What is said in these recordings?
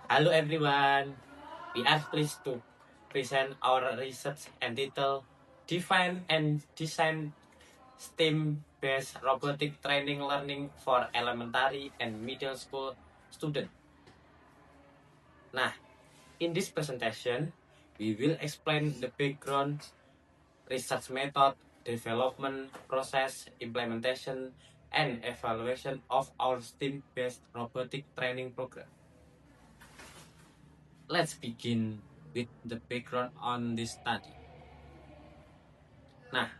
Hello everyone, we are pleased to present our research entitled Define and Design STEM-based robotic training learning for elementary and middle school students. Nah, in this presentation, we will explain the background, research method, development process, implementation, and evaluation of our STEM-based robotic training program. Let's begin with the background on this study. Nah,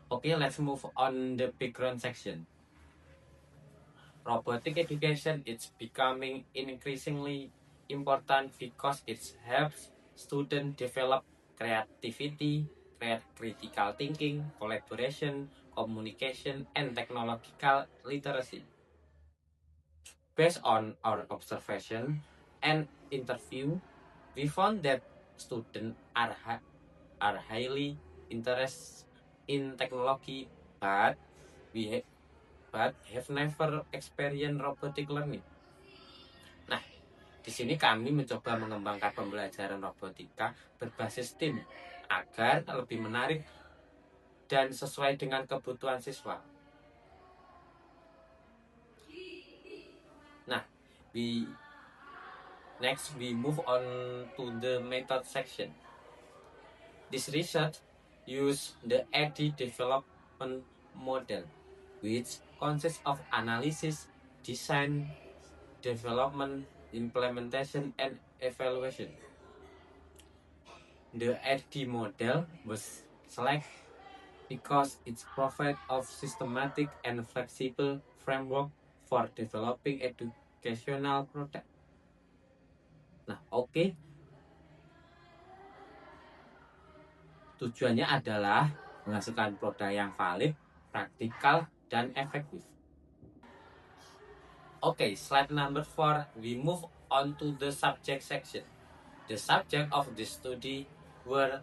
okay, let's move on the background section. Robotic education is becoming increasingly important because it helps students develop creativity, critical thinking, collaboration, communication, and technological literacy. Based on our observation and interview, we found that students are highly interested in technology, but we have never experienced robotic learning. Nah, di sini kami mencoba mengembangkan pembelajaran robotika berbasis tim agar lebih menarik dan sesuai dengan kebutuhan siswa. Nah, next we move on to the method section. This research use the AD development model, which consists of analysis, design, development, implementation, and evaluation. The AD model was selected because it provides a systematic and flexible framework for developing educational product. Nah, oke. Tujuannya adalah menghasilkan produk yang valid, praktikal, dan efektif. Okay, slide number 4, we move on to the subject section. The subject of this study were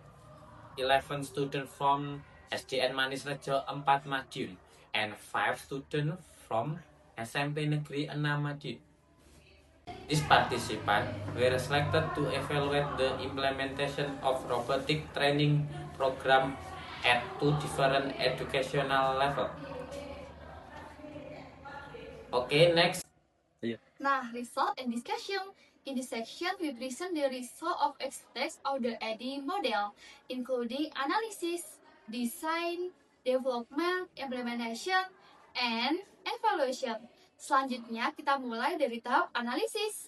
11 students from SDN Manis Rejo 4 Madiun and 5 students from SMP Negeri 6 Madiun. These participants were selected to evaluate the implementation of robotic training program at 2 different educational levels. Okay, next. Nah, result and discussion. In this section, we present the result of aspects of the AD model, including analysis, design, development, implementation, and evaluation. Selanjutnya, kita mulai dari tahap analisis.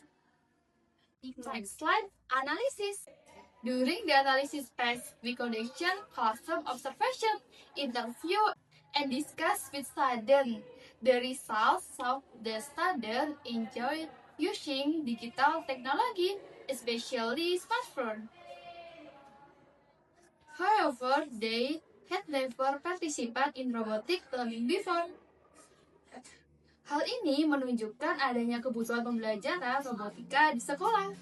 Next slide, analysis. During the analysis phase, we conduct classroom observation, interview, and discuss with students. The results of the students enjoy using digital technology, especially smartphone. However, they had never participated in robotic learning before. Hal ini menunjukkan adanya kebutuhan pembelajaran robotika di sekolah.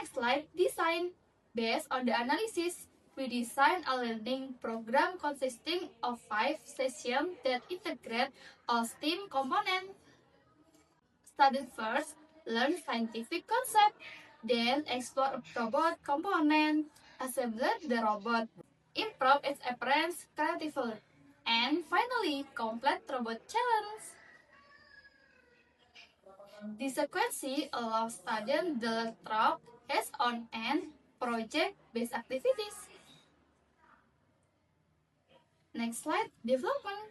Next slide, design. Based on the analysis, we design a learning program consisting of 5 sessions that integrate all STEAM components. Students first learn scientific concept, then explore a robot component, assemble the robot, improve its appearance creatively, and finally complete robot challenge. This sequence allows students to learn hands-on and project-based activities. Next slide, development.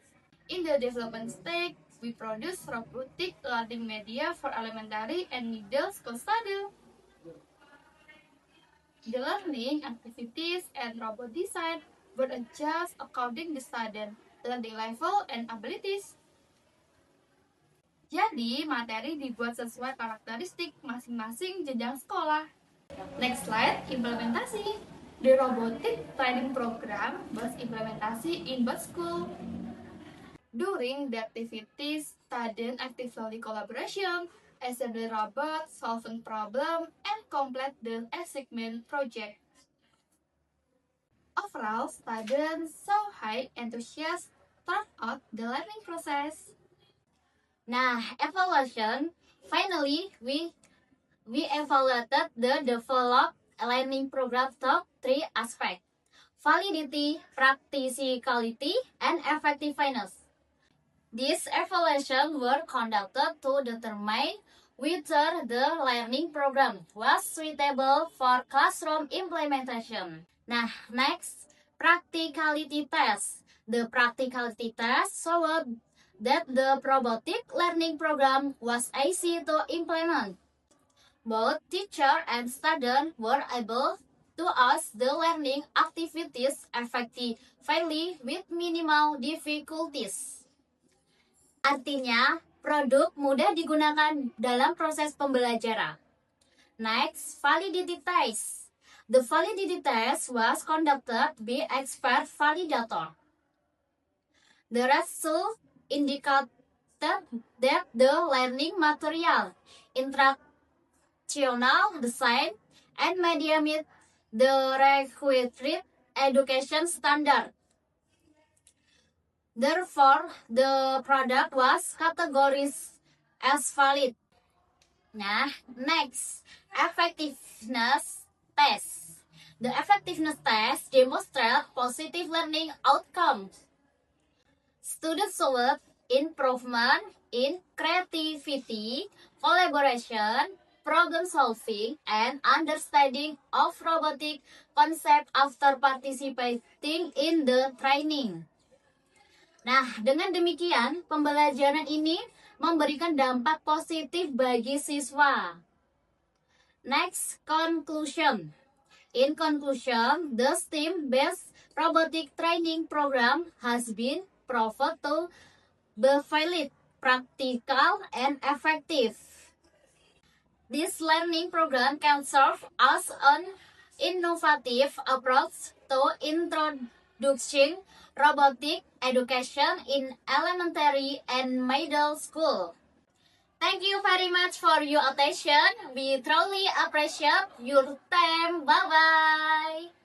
In the development stage, we produce robotic learning media for elementary and middle school students. The learning activities and robot design were adjusted according to student learning level and abilities. Jadi, materi dibuat sesuai karakteristik masing-masing jenjang sekolah. Next slide, implementasi. The robotic training program was implemented in both schools. During the activities, students actively collaboration, assemble robots, solving problem, and complete the assignment project. Overall, students saw high enthusiasm throughout the learning process. Nah, evaluation. Finally, we we evaluated the developed learning program top 3 aspects: validity, practicality, and effectiveness. These evaluations were conducted to determine whether the learning program was suitable for classroom implementation. Nah, next, practicality test. The practicality test showed that the robotic learning program was easy to implement. Both teacher and student were able to ask the learning activities effectively with minimal difficulties. Artinya, produk mudah digunakan dalam proses pembelajaran. Next, validity test. The validity test was conducted by expert validator. The result indicated that the learning material, instructional design, and media meet the required education standard. Therefore, the product was categorized as valid. Nah, next, effectiveness test. The effectiveness test demonstrates positive learning outcomes. Students showed improvement in creativity, collaboration, problem solving, and understanding of robotic concept after participating in the training. Nah, dengan demikian, pembelajaran ini memberikan dampak positif bagi siswa. Next, conclusion. In conclusion, the STEAM-based robotic training program has been proven to be valid, practical, and effective. This learning program can serve as an innovative approach to introducing robotic education in elementary and middle school. Thank you very much for your attention. We truly appreciate your time. Bye-bye.